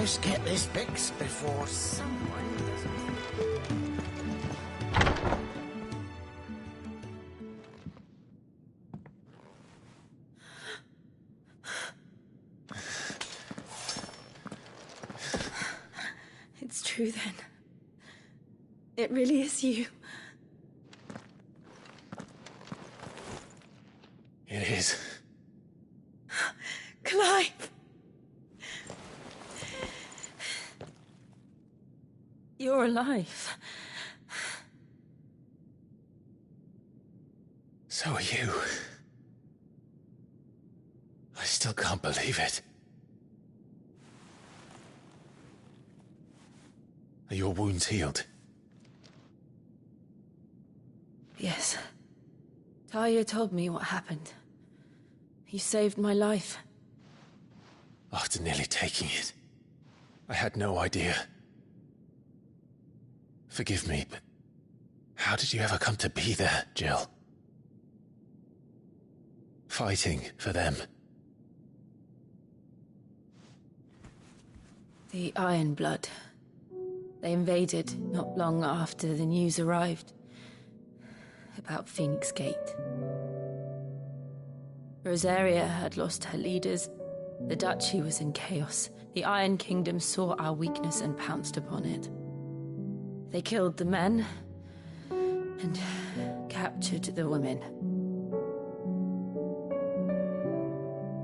must get this fixed before someone does. It's true then. It really is you. It is. Clive! You're alive. So are you. I still can't believe it. Are your wounds healed? Yes. Talia told me what happened. You saved my life. After nearly taking it, I had no idea. Forgive me, but how did you ever come to be there, Jill? Fighting for them. The Iron Blood. They invaded not long after the news arrived about Phoenix Gate. Rosaria had lost her leaders. The Duchy was in chaos. The Iron Kingdom saw our weakness and pounced upon it. They killed the men and captured the women.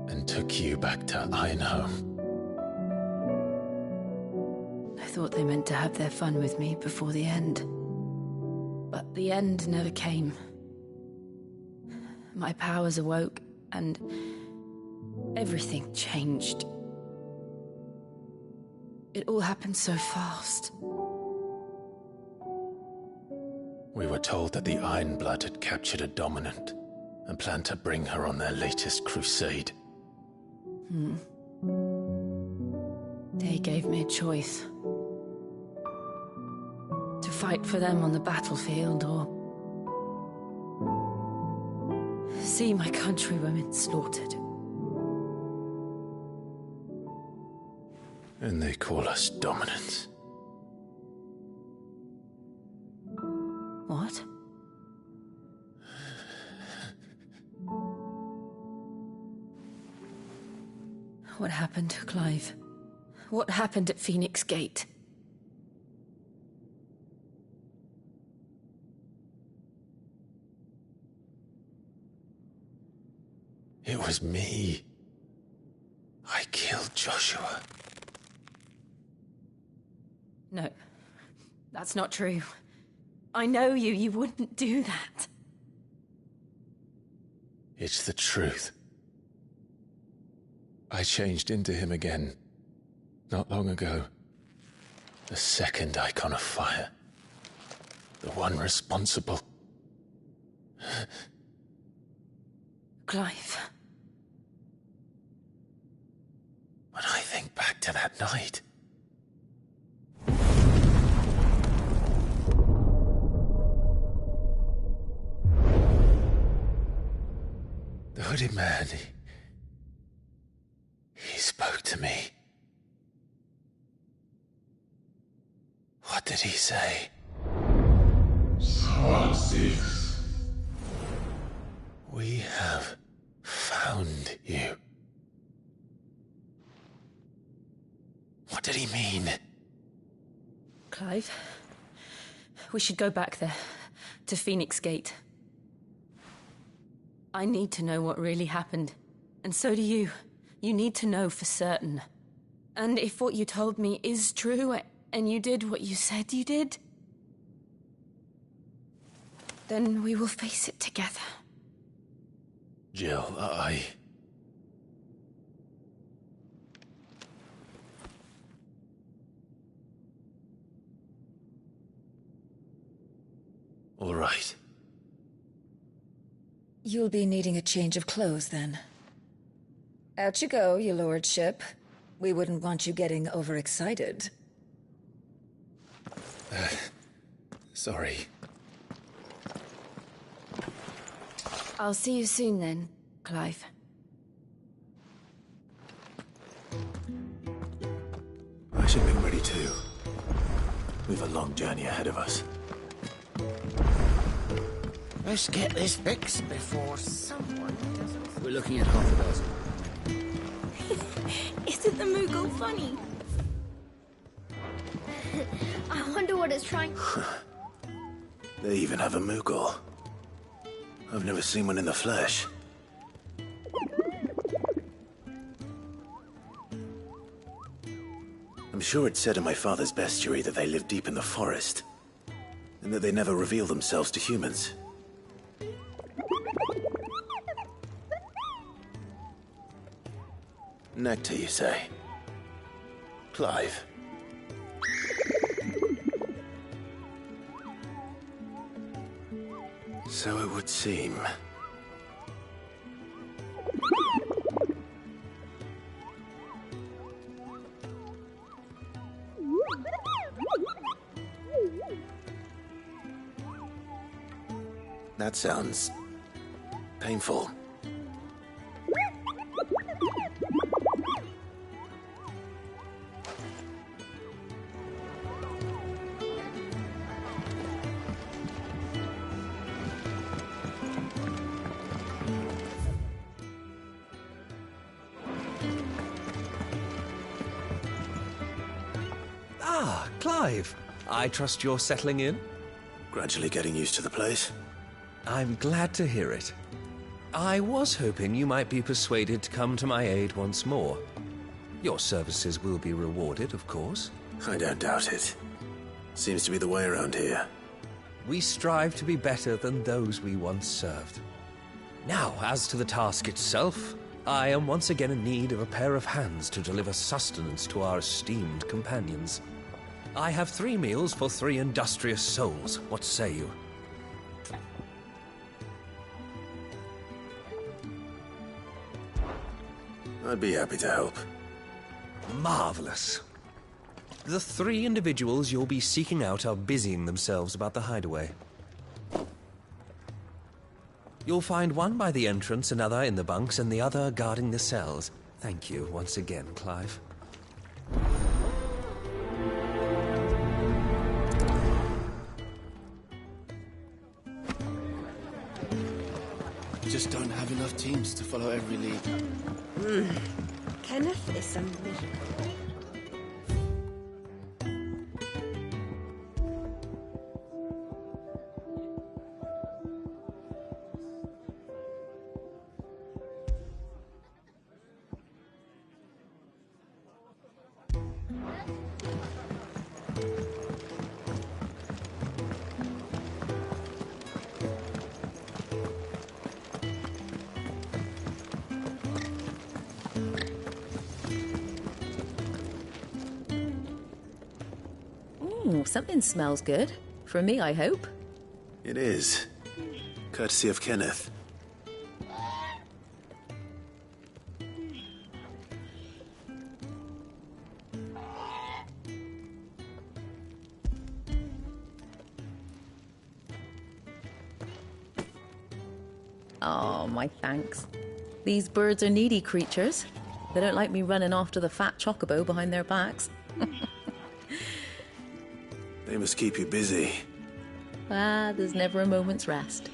And took you back to Ironhome. I thought they meant to have their fun with me before the end. But the end never came. My powers awoke, and everything changed. It all happened so fast. We were told that the Iron Blood had captured a dominant and planned to bring her on their latest crusade. They gave me a choice. To fight for them on the battlefield, or see my countrywomen slaughtered. And they call us dominants. What? What happened, Clive? What happened at Phoenix Gate? It was me. I killed Joshua. No, that's not true. I know you. You wouldn't do that. It's the truth. I changed into him again, not long ago. The second icon of fire. The one responsible. Clive. When I think back to that night... The hooded man, he spoke to me. What did he say? Part 6. We have found you. What did he mean? Clive, we should go back there, to Phoenix Gate. I need to know what really happened, and so do you. You need to know for certain. And if what you told me is true, and you did what you said you did, then we will face it together. Jill, All right. You'll be needing a change of clothes, then. Out you go, your lordship. We wouldn't want you getting overexcited. Sorry. I'll see you soon then, Clive. I a long journey ahead of us. Let's get this fixed before someone doesn't... We're looking at half a dozen. Isn't the Moogle funny? I wonder what it's trying... They even have a Moogle. I've never seen one in the flesh. I'm sure it said in my father's bestiary that they live deep in the forest, and that they never reveal themselves to humans. Nectar, you say? Clive. So it would seem. That sounds painful. Ah, Clive. I trust you're settling in? Gradually getting used to the place. I'm glad to hear it. I was hoping you might be persuaded to come to my aid once more. Your services will be rewarded, of course. I don't doubt it. Seems to be the way around here. We strive to be better than those we once served. Now, as to the task itself, I am once again in need of a pair of hands to deliver sustenance to our esteemed companions. I have 3 meals for 3 industrious souls. What say you? I'd be happy to help. Marvelous. The 3 individuals you'll be seeking out are busying themselves about the hideaway. You'll find one by the entrance, another in the bunks, and the other guarding the cells. Thank you once again, Clive. We just don't have enough teams to follow every lead. Kenneth is a me. Ooh, something smells good. For me, I hope. It is. Courtesy of Kenneth. Oh, my thanks. These birds are needy creatures. They don't like me running after the fat chocobo behind their backs. They must keep you busy. Ah, there's never a moment's rest.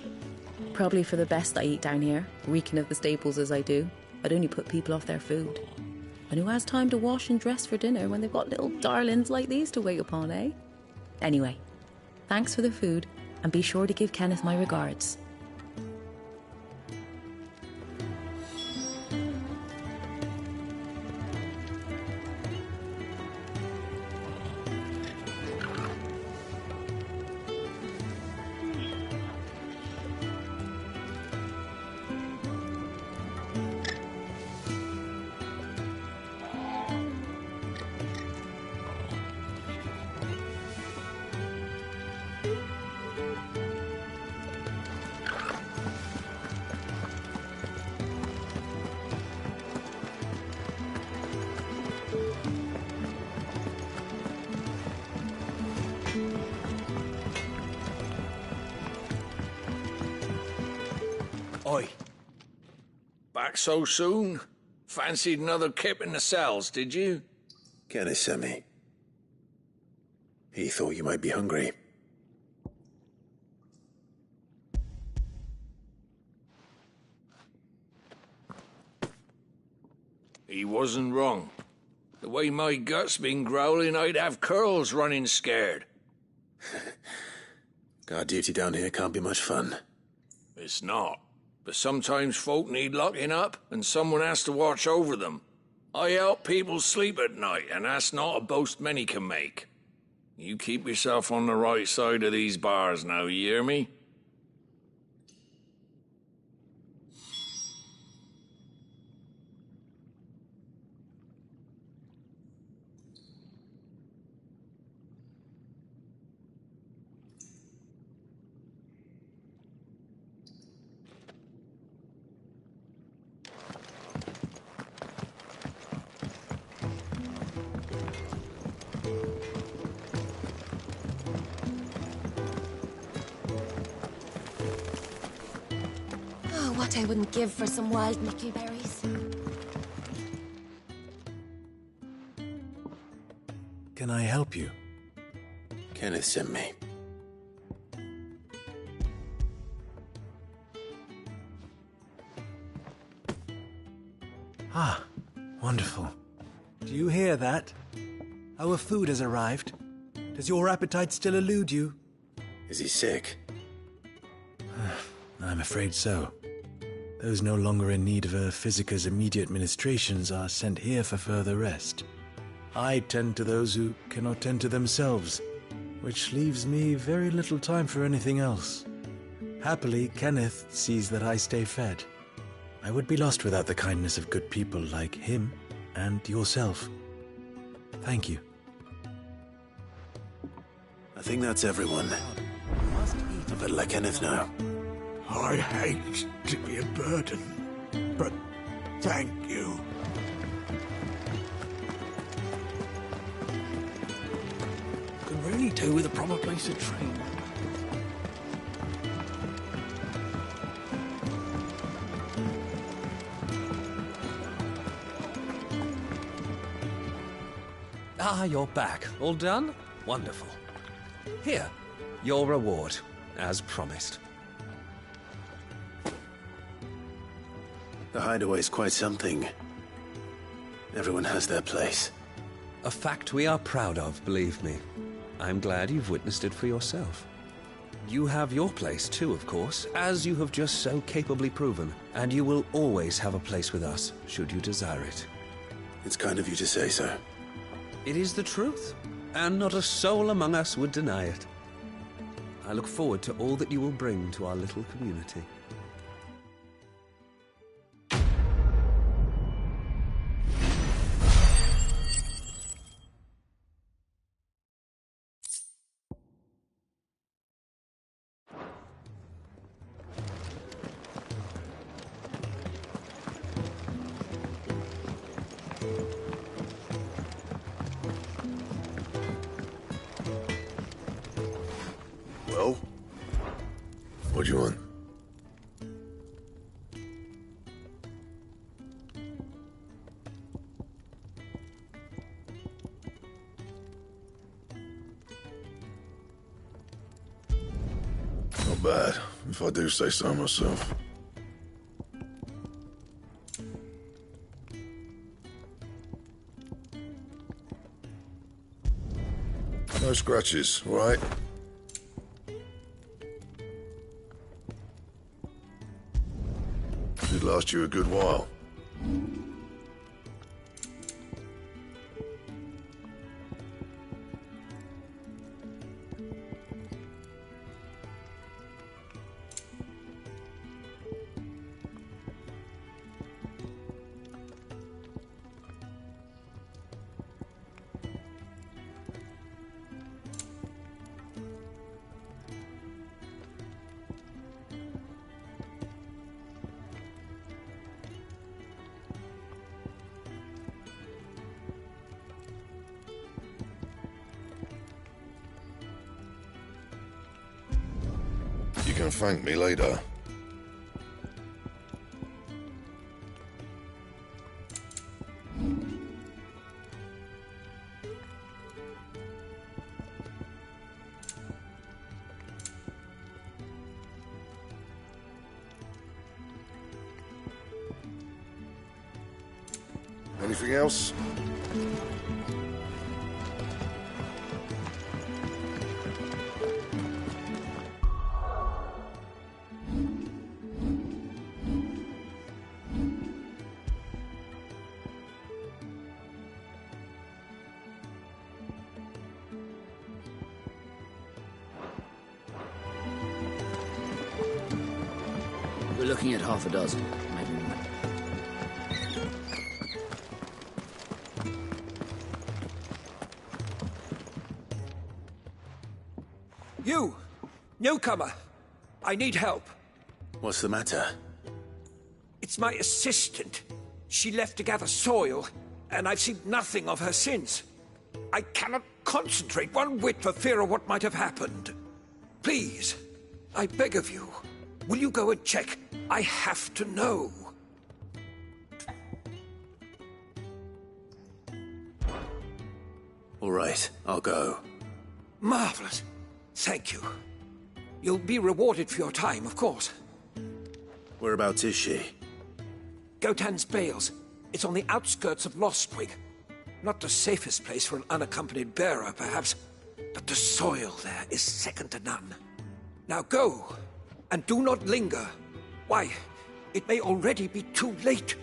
Probably for the best I eat down here, reeking of the staples as I do. I'd only put people off their food. And who has time to wash and dress for dinner when they've got little darlings like these to wait upon, eh? Anyway, thanks for the food, and be sure to give Kenneth my regards. Oi. Back so soon? Fancied another kip in the cells, did you? Kenneth sent me. He thought you might be hungry. He wasn't wrong. The way my gut's been growling, I'd have curls running scared. Guard duty down here can't be much fun. It's not. But sometimes folk need locking up, and someone has to watch over them. I help people sleep at night, and that's not a boast many can make. You keep yourself on the right side of these bars now, you hear me? Oh, what I wouldn't give for some wild mickleberries. Can I help you? Kenneth sent me. Ah, wonderful. Do you hear that? Our food has arrived. Does your appetite still elude you? Is he sick? I'm afraid so. Those no longer in need of a Physica's immediate ministrations are sent here for further rest. I tend to those who cannot tend to themselves, which leaves me very little time for anything else. Happily, Kenneth sees that I stay fed. I would be lost without the kindness of good people like him and yourself. Thank you. I think that's everyone. I better let Kenneth know. I hate to be a burden, but thank you. Could really do with a proper place to train. Ah, you're back. All done? Wonderful. Here, your reward, as promised. The hideaway's quite something. Everyone has their place. A fact we are proud of, believe me. I'm glad you've witnessed it for yourself. You have your place too, of course, as you have just so capably proven, and you will always have a place with us, should you desire it. It's kind of you to say so. It is the truth, and not a soul among us would deny it. I look forward to all that you will bring to our little community. Well? What do you want? Not bad, if I do say so myself. No scratches, all right? Should last you a good while. You can thank me later. Anything else? We're looking at half a dozen, maybe more. You! Newcomer! I need help. What's the matter? It's my assistant. She left to gather soil, and I've seen nothing of her since. I cannot concentrate one whit for fear of what might have happened. Please, I beg of you, will you go and check? I have to know. All right, I'll go. Marvelous. Thank you. You'll be rewarded for your time, of course. Whereabouts is she? Gotan's Bales. It's on the outskirts of Lostwing. Not the safest place for an unaccompanied bearer, perhaps, but the soil there is second to none. Now go, and do not linger. Why, it may already be too late.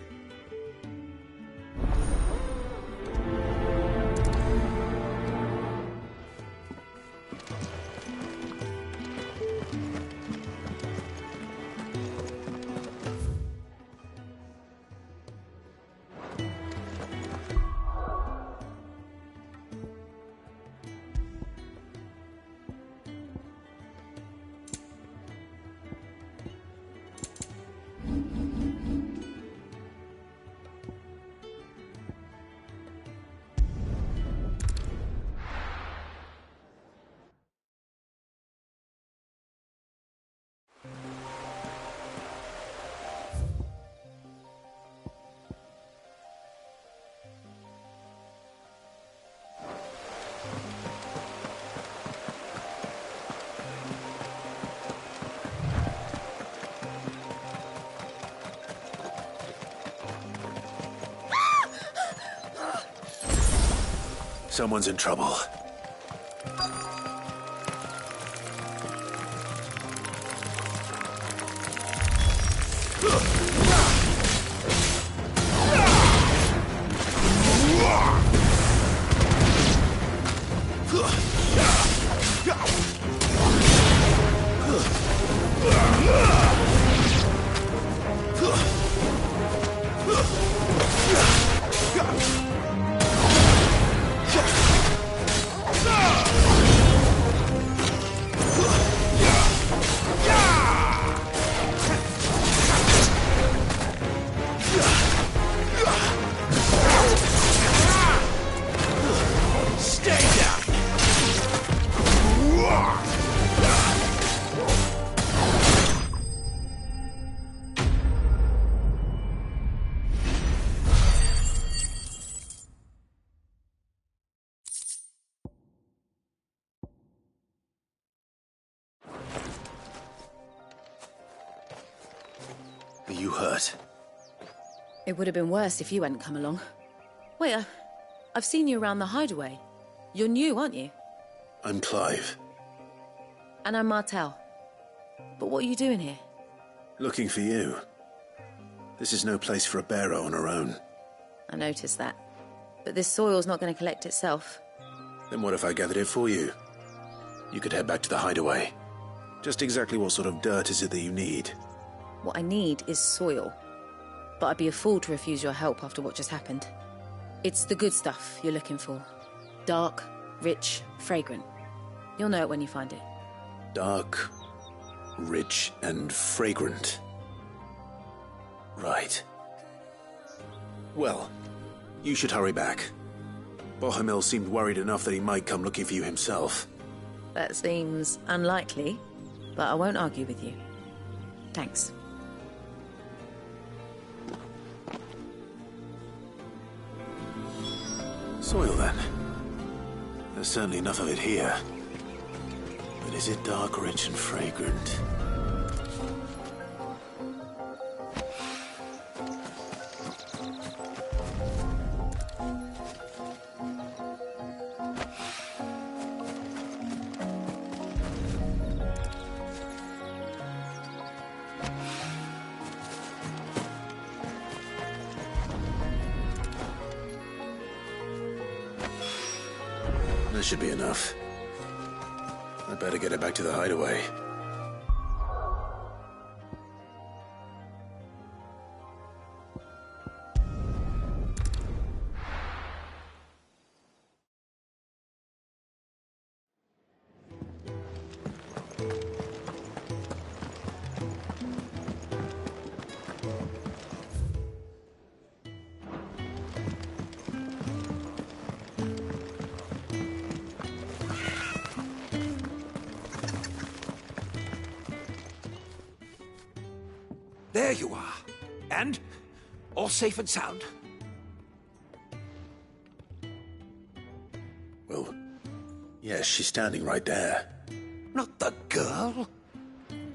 Someone's in trouble. Are you hurt? It would have been worse if you hadn't come along. Wait, I've seen you around the hideaway. You're new, aren't you? I'm Clive. And I'm Martel. But what are you doing here? Looking for you. This is no place for a bearer on her own. I noticed that. But this soil's not going to collect itself. Then what if I gathered it for you? You could head back to the hideaway. Just exactly what sort of dirt is it that you need? What I need is soil. But I'd be a fool to refuse your help after what just happened. It's the good stuff you're looking for. Dark, rich, fragrant. You'll know it when you find it. Dark, rich, and fragrant. Right. Well, you should hurry back. Bohemil seemed worried enough that he might come looking for you himself. That seems unlikely, but I won't argue with you. Thanks. Soil, then. There's certainly enough of it here. But is it dark, rich, and fragrant? That should be enough. I better get it back to the hideaway. There you are. And? All safe and sound? Well, yes, she's standing right there. Not the girl.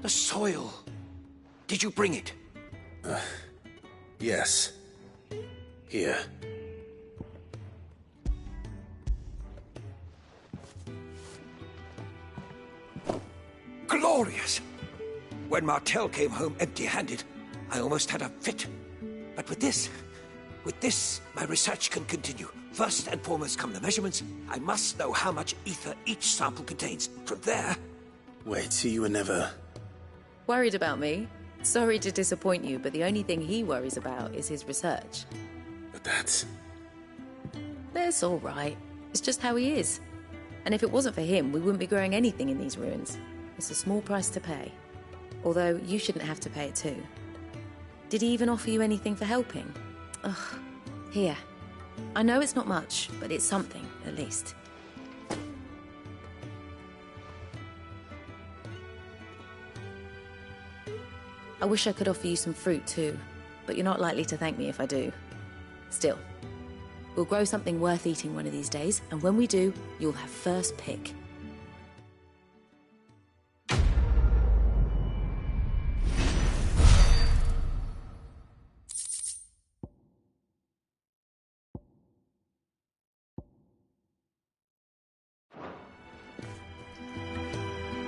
The soil. Did you bring it? Yes. Here. Glorious! When Martel came home empty-handed, I almost had a fit. But with this, my research can continue. First and foremost come the measurements. I must know how much ether each sample contains. From there... Wait, so you were never... Worried about me? Sorry to disappoint you, but the only thing he worries about is his research. But that's all right. It's just how he is. And if it wasn't for him, we wouldn't be growing anything in these ruins. It's a small price to pay. Although, you shouldn't have to pay it too. Did he even offer you anything for helping? Ugh. Here. I know it's not much, but it's something, at least. I wish I could offer you some fruit too, but you're not likely to thank me if I do. Still, we'll grow something worth eating one of these days, and when we do, you'll have first pick.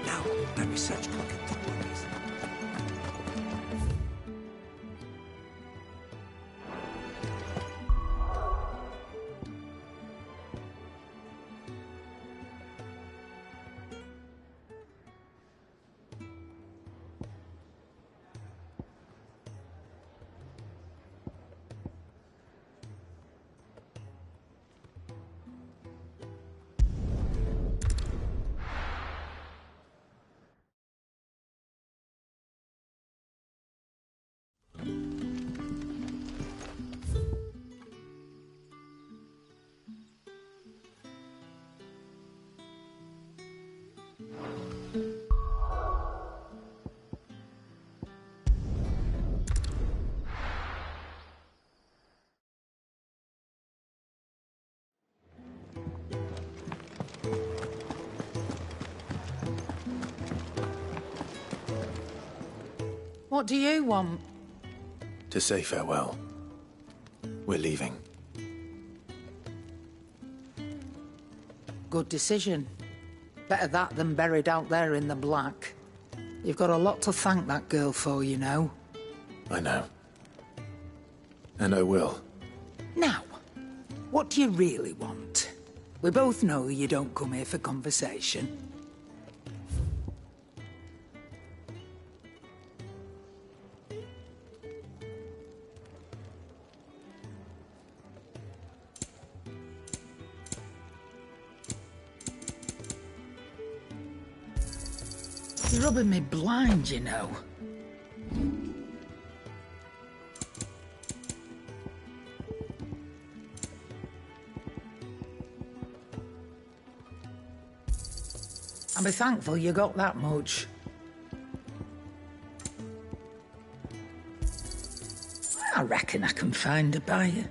Now, my research clock and football race. What do you want? to say farewell. We're leaving. Good decision. Better that than buried out there in the black. You've got a lot to thank that girl for, you know. I know. And I will. Now, what do you really want? We both know you don't come here for conversation. You're rubbing me blind, you know. I'll be thankful you got that much. I reckon I can find a buyer.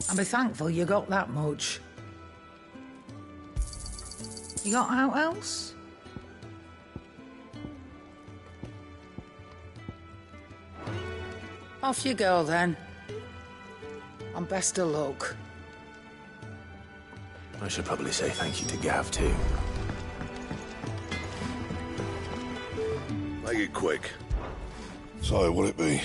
I'll be thankful you got that much. You got out else? Off you go, then. And best of luck. I should probably say thank you to Gav, too. Make it quick. So, will it be?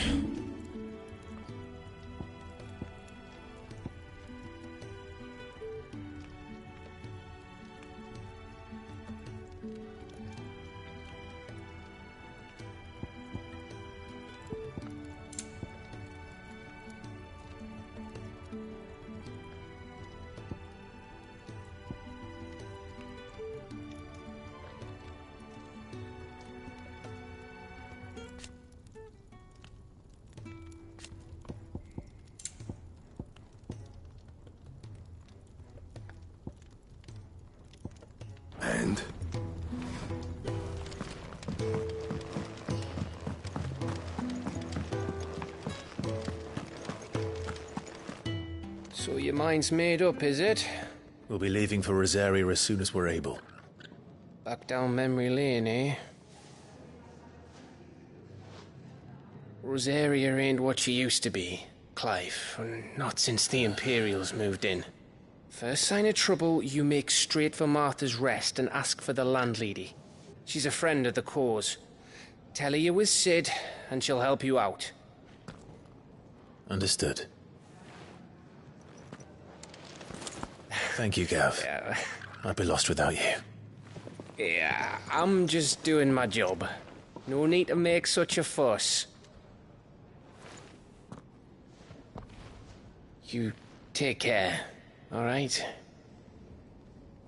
And? So your mind's made up, is it? We'll be leaving for Rosaria as soon as we're able. Back down memory lane, eh? Rosaria ain't what she used to be, Clive. Not since the Imperials moved in. First sign of trouble, you make straight for Martha's Rest and ask for the landlady. She's a friend of the cause. Tell her you was Sid, and she'll help you out. Understood. Thank you, Gav. Yeah. I'd be lost without you. Yeah, I'm just doing my job. No need to make such a fuss. You take care, alright?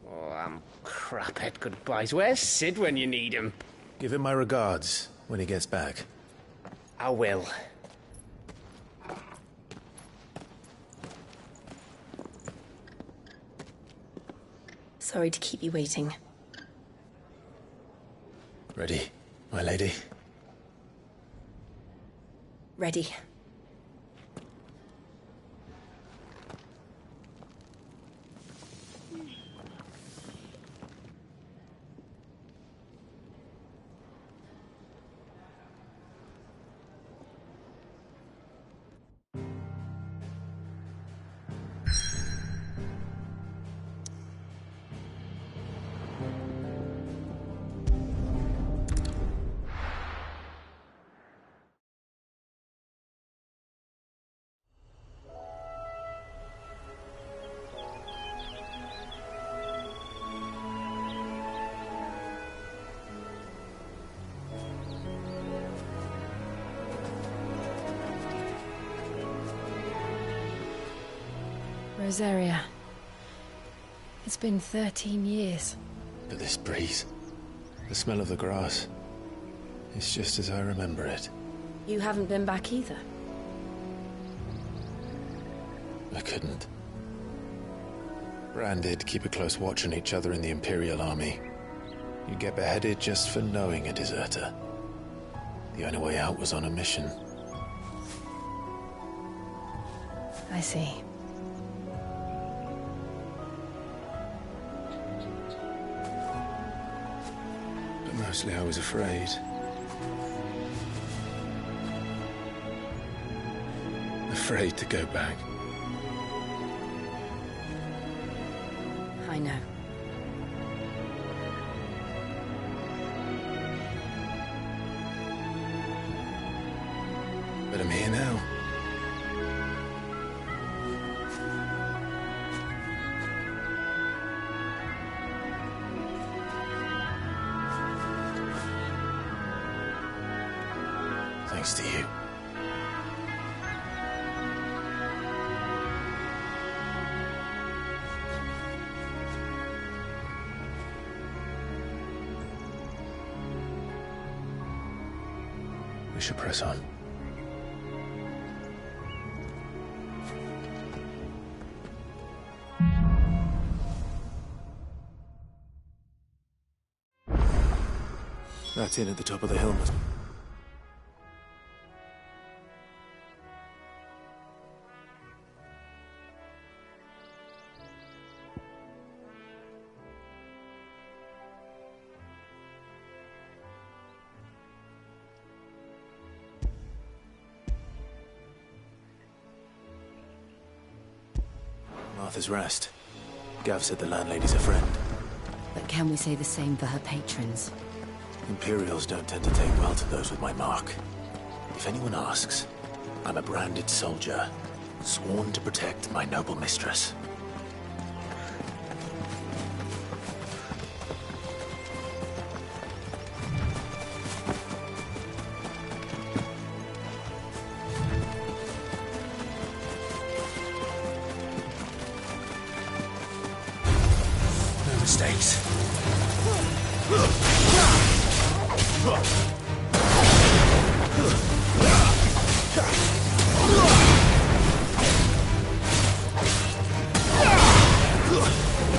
Oh, I'm crap at goodbyes. Where's Sid when you need him? Give him my regards when he gets back. I will. Sorry to keep you waiting. Ready, my lady? Ready. Rosaria. It's been 13 years. But this breeze, the smell of the grass, it's just as I remember it. You haven't been back either. I couldn't. Bran did keep a close watch on each other in the Imperial Army. You'd get beheaded just for knowing a deserter. The only way out was on a mission. I see. But mostly I was afraid. Afraid to go back. I know. But I'm here now. Thanks to you. We should press on. That inn at the top of the hill must... Martha's Rest. Gav said the landlady's a friend. But can we say the same for her patrons? Imperials don't tend to take well to those with my mark. If anyone asks, I'm a branded soldier, sworn to protect my noble mistress. No mistakes.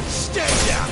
Stay down!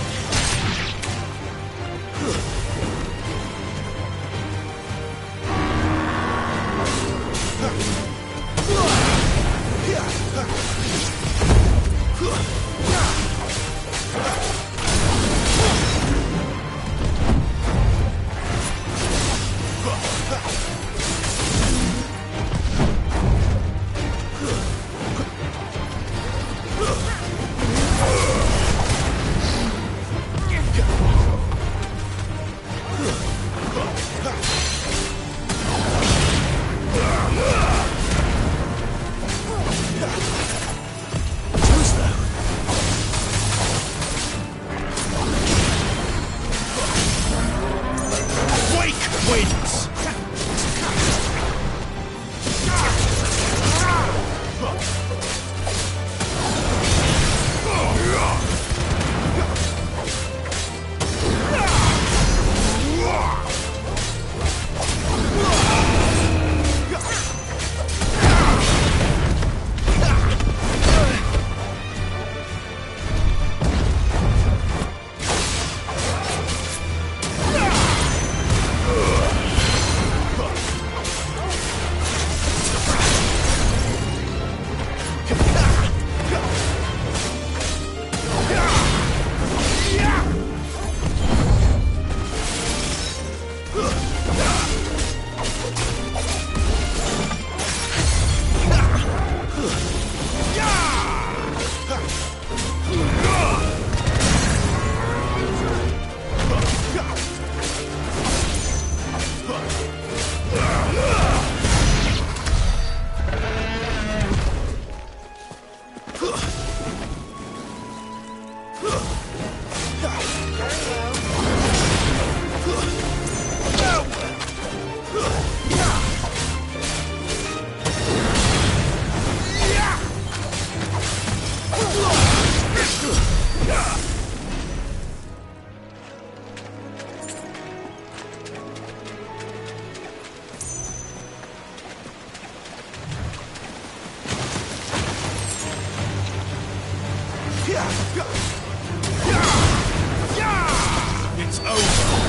It's over.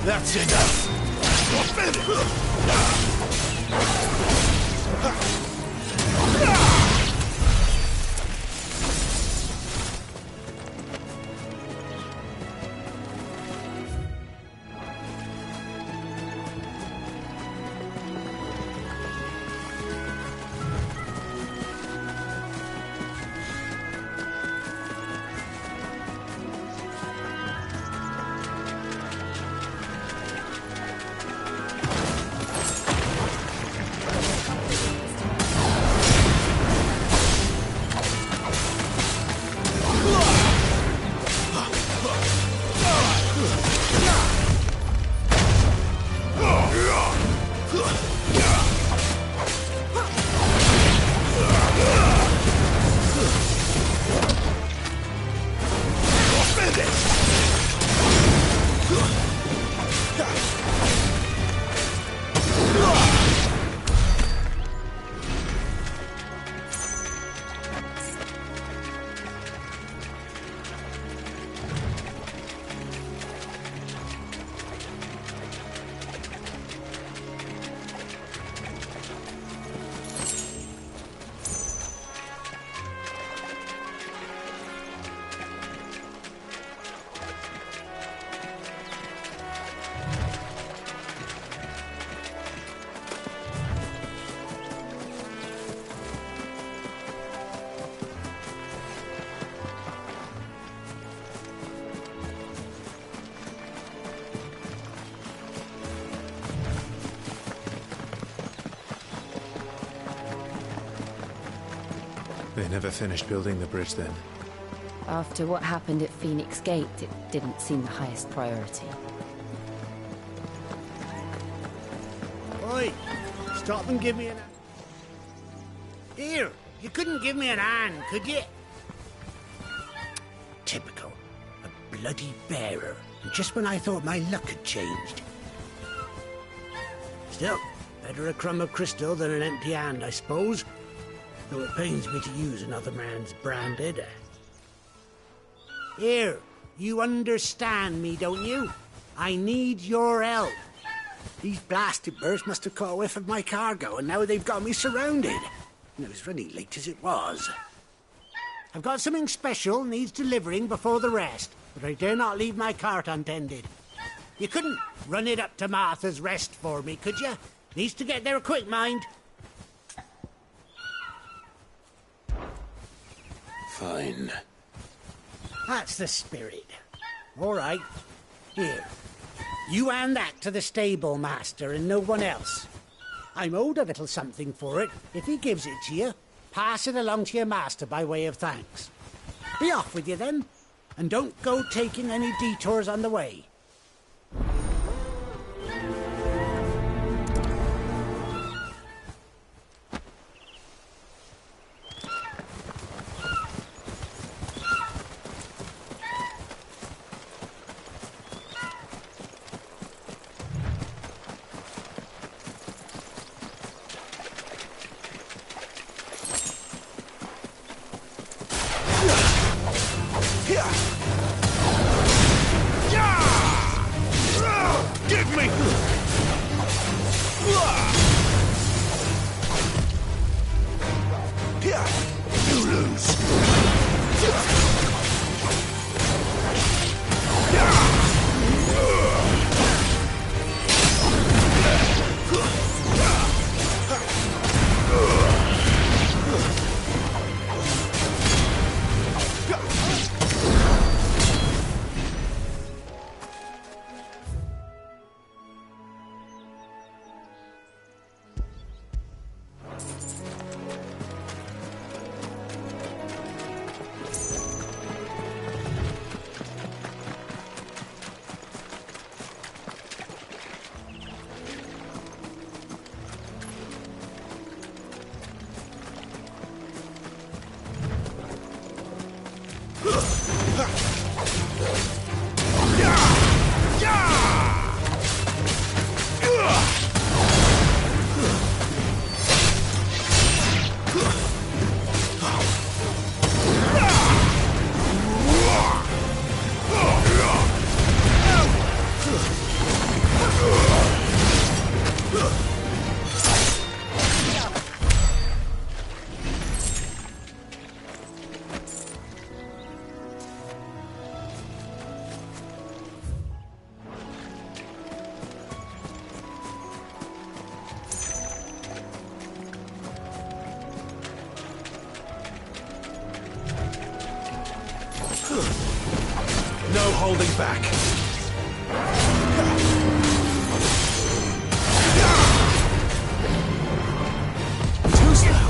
That's enough. They never finished building the bridge then. After what happened at Phoenix Gate, it didn't seem the highest priority. Oi! Stop and give me an... Here! You couldn't give me an hand, could you? Typical. A bloody bearer. Just when I thought my luck had changed. Still, better a crumb of crystal than an empty hand, I suppose. Though it pains me to use another man's branded. Here, you understand me, don't you? I need your help. These blasted birds must have caught a whiff of my cargo, and now they've got me surrounded. And it was running late as it was. I've got something special needs delivering before the rest, but I dare not leave my cart untended. You couldn't run it up to Martha's Rest for me, could you? Needs to get there quick, mind. Fine. That's the spirit. All right. Here. You hand that to the stable master and no one else. I'm owed a little something for it. If he gives it to you, pass it along to your master by way of thanks. Be off with you then, and don't go taking any detours on the way. Give me! You lose! No holding back. Too slow.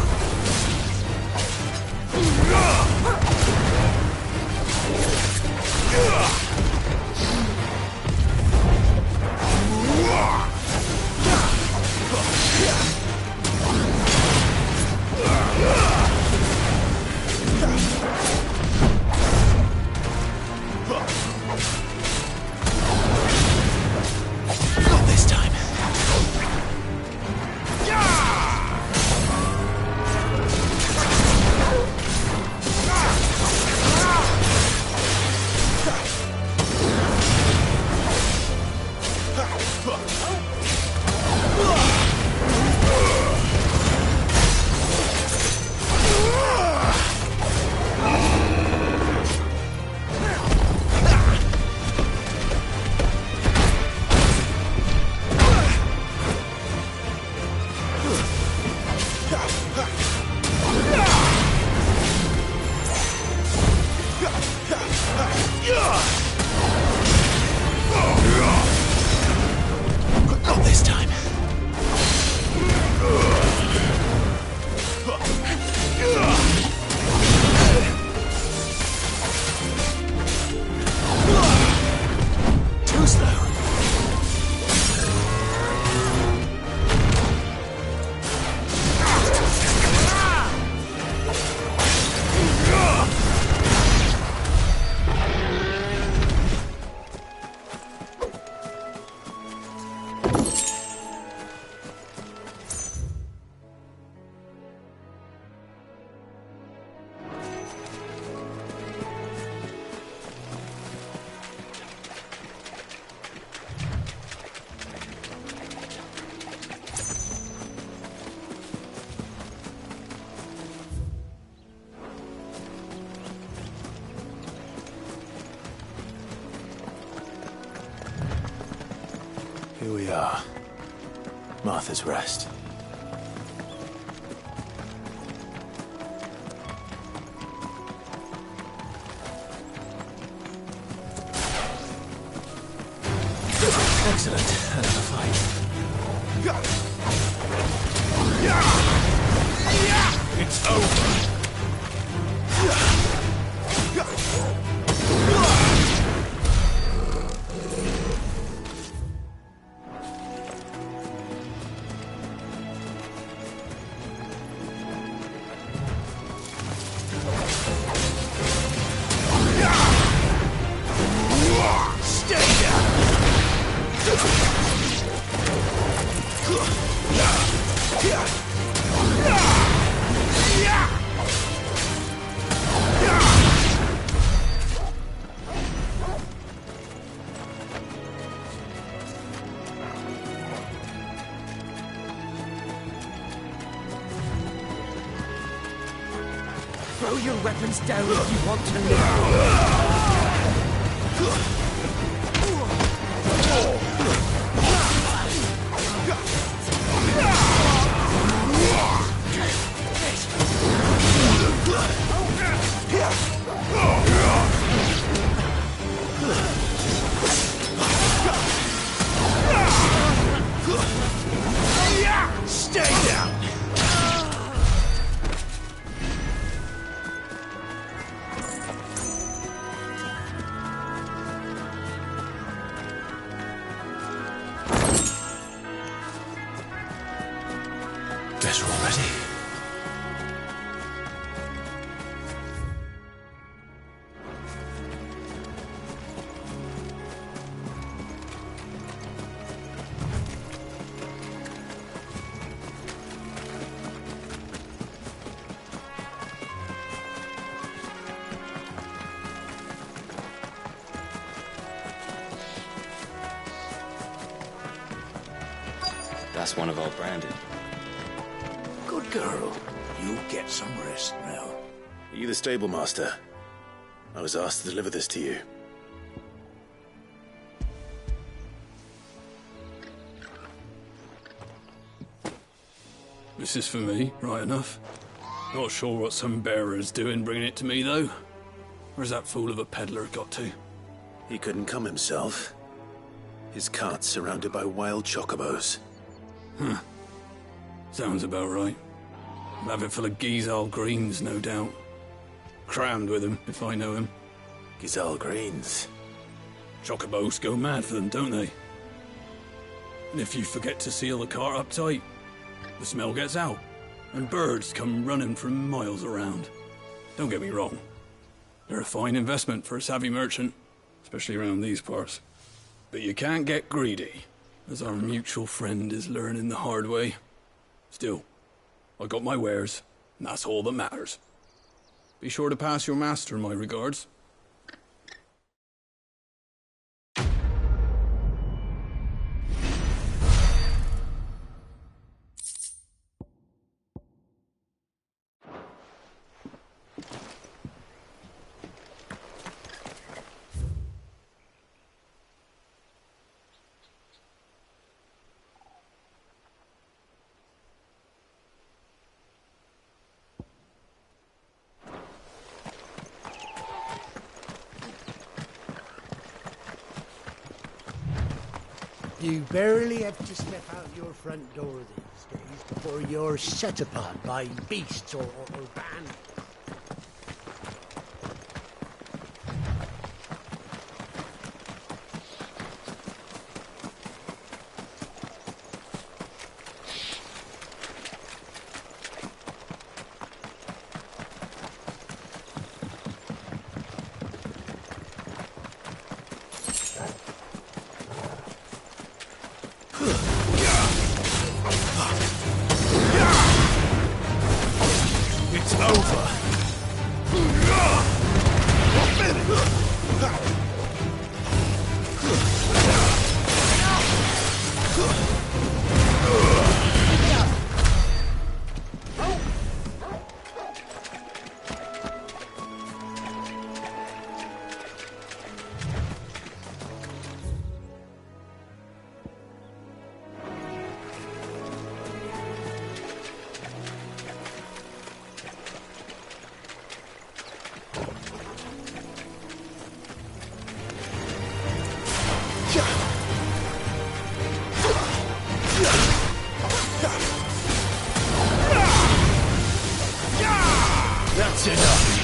Here we are. Martha's Rest. Excellent. Another fight. It's over. Throw your weapons down if you want to live. Stay down. Guess we're all ready. That's one of our branded. Good girl. You get some rest now. Are you the stable master? I was asked to deliver this to you. This is for me, right enough. Not sure what some bearer's doing bringing it to me, though. Where's that fool of a peddler got to? He couldn't come himself. His cart's surrounded by wild chocobos. Huh. Sounds about right. I'll have it full of Gizal greens, no doubt. Crammed with them, if I know him. Gizal greens? Chocobos go mad for them, don't they? And if you forget to seal the cart up tight, the smell gets out, and birds come running from miles around. Don't get me wrong. They're a fine investment for a savvy merchant, especially around these parts. But you can't get greedy, as our mutual friend is learning the hard way. Still, I got my wares, and that's all that matters. Be sure to pass your master my regards. You barely have to step out your front door these days before you're set upon by beasts or bandits. It's over. That's enough.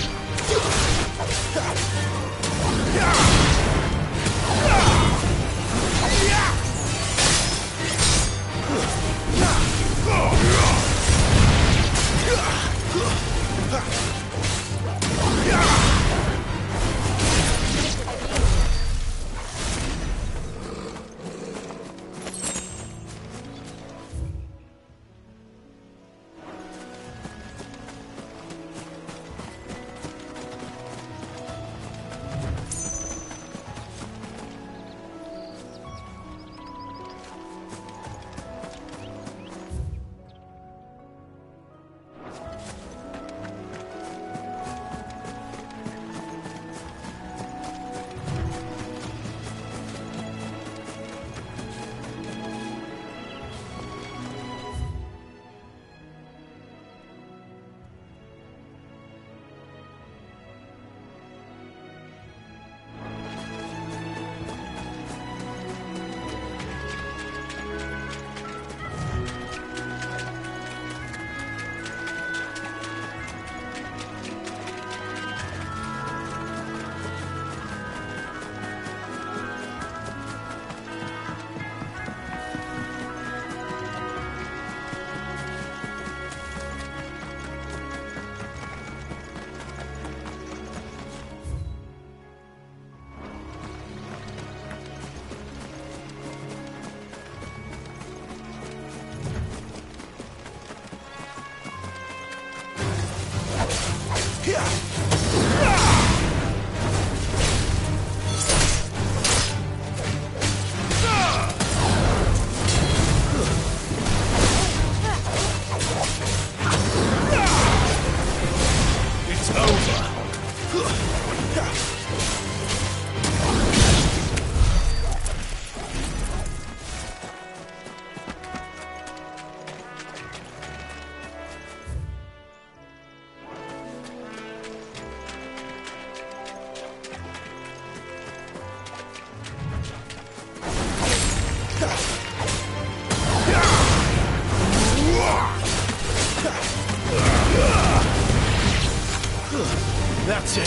That's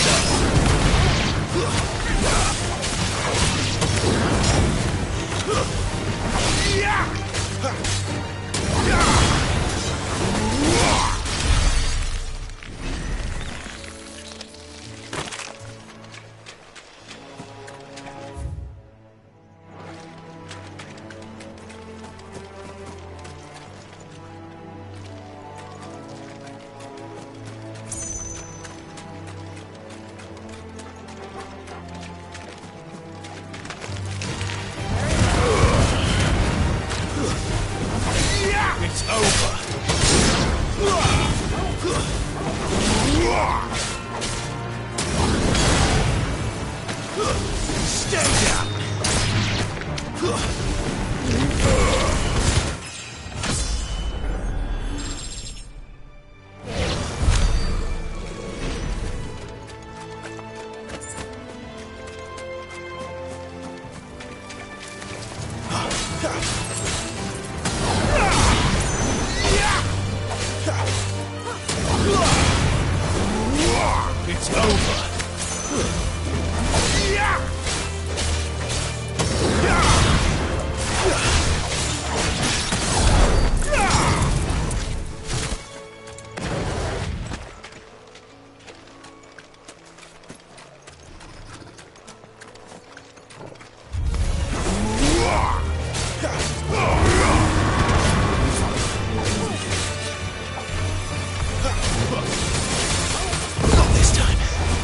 It's over. Not this time.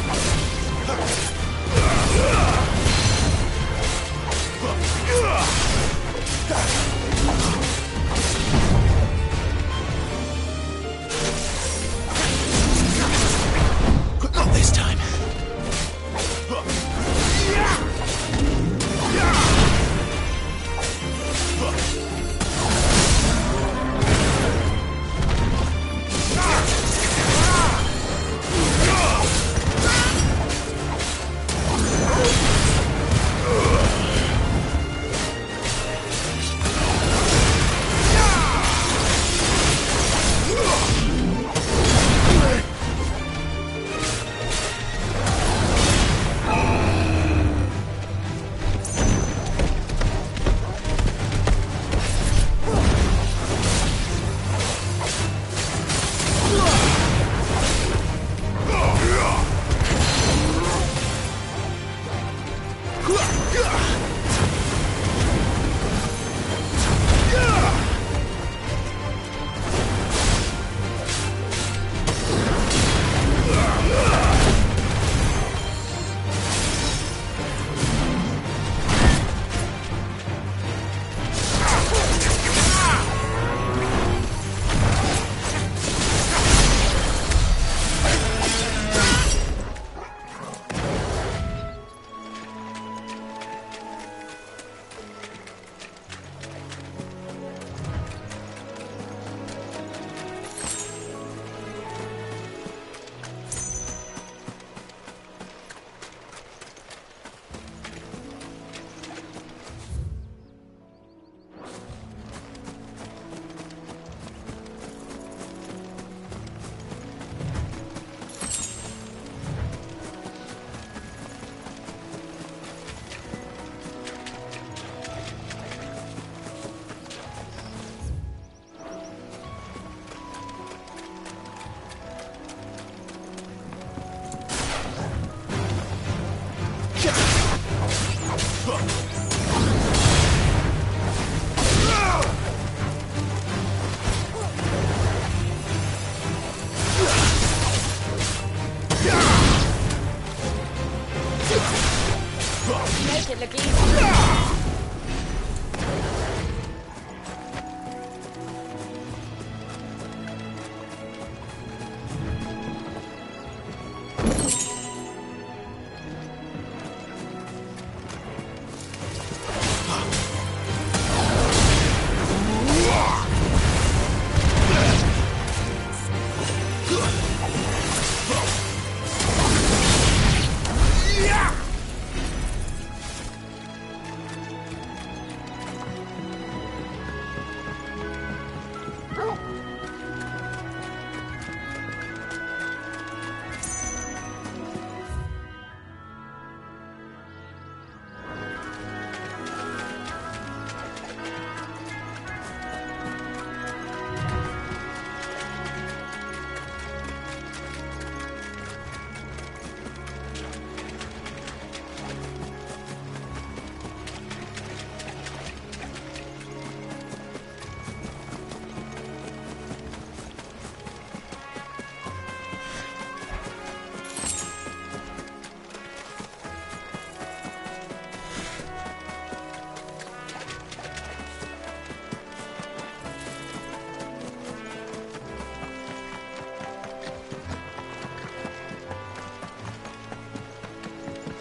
Make it look easy.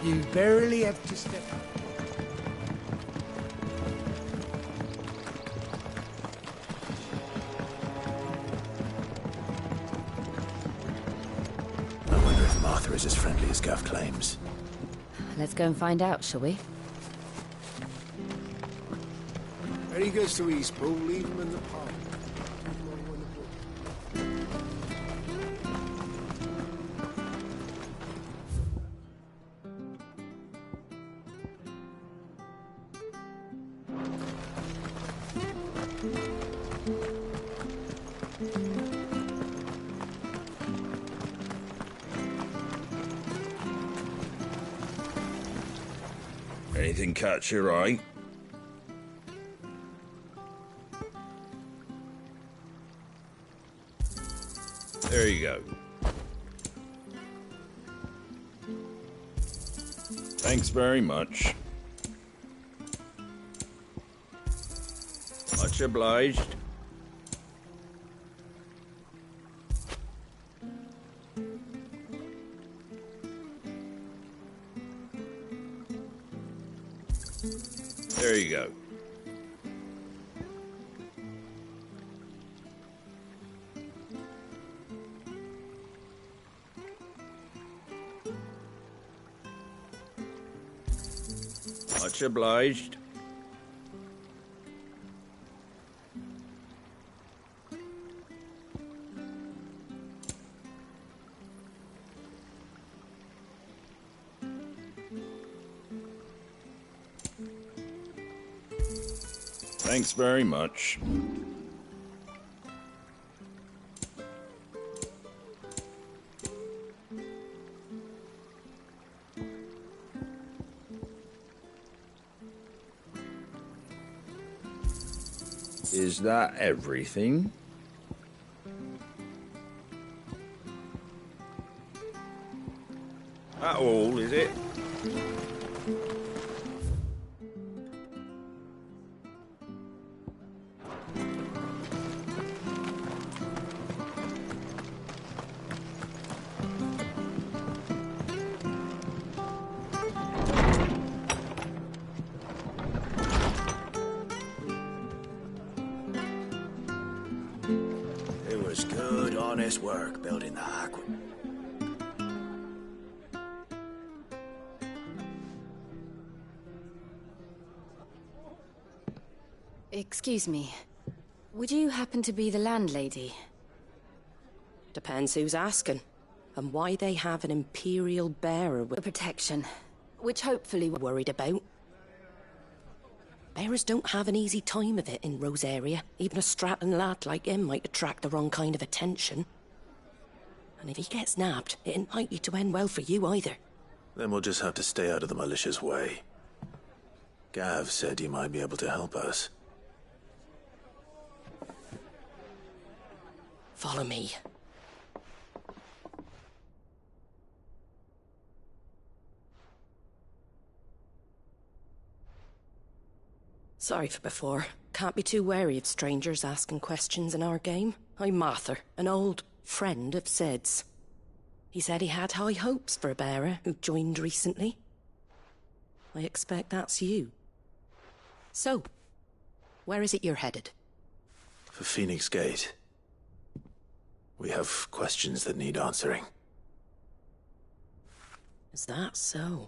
You barely have to step up. I wonder if Martha is as friendly as Gav claims. Let's go and find out, shall we? When he goes to East Pool, leave him in the park. Anything catch your eye? There you go. Thanks very much. Much obliged. There you go. Much obliged. Thanks very much. Is that everything? That all, is it? It was good, honest work building the aqua. Excuse me. Would you happen to be the landlady? Depends who's asking, and why they have an Imperial bearer with protection, which hopefully we're worried about. Bearers don't have an easy time of it in Rosaria. Even a Stratton lad like him might attract the wrong kind of attention. And if he gets nabbed, it ain't likely to end well for you either. Then we'll just have to stay out of the militia's way. Gav said you might be able to help us. Follow me. Sorry for before. Can't be too wary of strangers asking questions in our game. I'm Martha, an old friend of Sid's. He said he had high hopes for a bearer who joined recently. I expect that's you. So, where is it you're headed? For Phoenix Gate. We have questions that need answering. Is that so?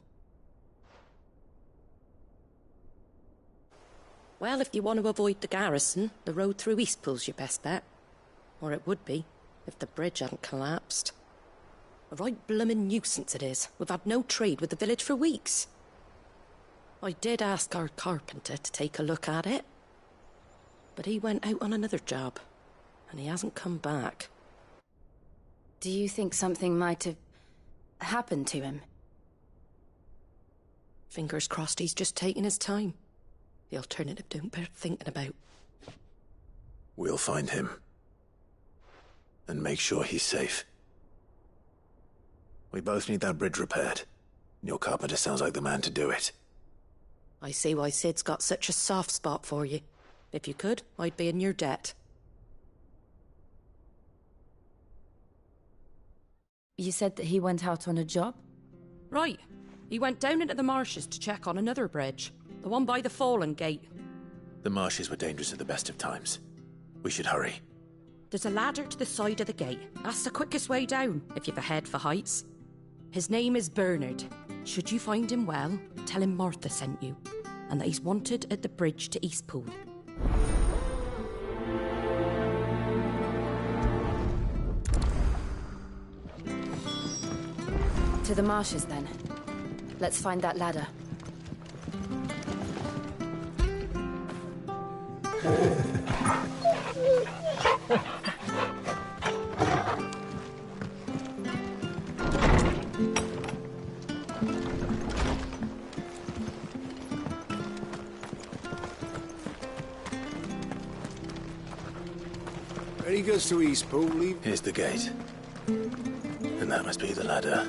Well, if you want to avoid the garrison, the road through Eastpool's your best bet. Or it would be, if the bridge hadn't collapsed. A right bloomin' nuisance it is. We've had no trade with the village for weeks. I did ask our carpenter to take a look at it. But he went out on another job, and he hasn't come back. Do you think something might have happened to him? Fingers crossed he's just taking his time. The alternative don't bear thinking about. We'll find him. And make sure he's safe. We both need that bridge repaired. Your carpenter sounds like the man to do it. I see why Sid's got such a soft spot for you. If you could, I'd be in your debt. You said that he went out on a job? Right. He went down into the marshes to check on another bridge. The one by the Fallen Gate. The marshes were dangerous at the best of times. We should hurry. There's a ladder to the side of the gate. That's the quickest way down, if you've a head for heights. His name is Bernard. Should you find him well, tell him Martha sent you, and that he's wanted at the bridge to Eastpool. To the marshes, then. Let's find that ladder. Ready goes to Eastpool, leave. Here's the gate. And that must be the ladder.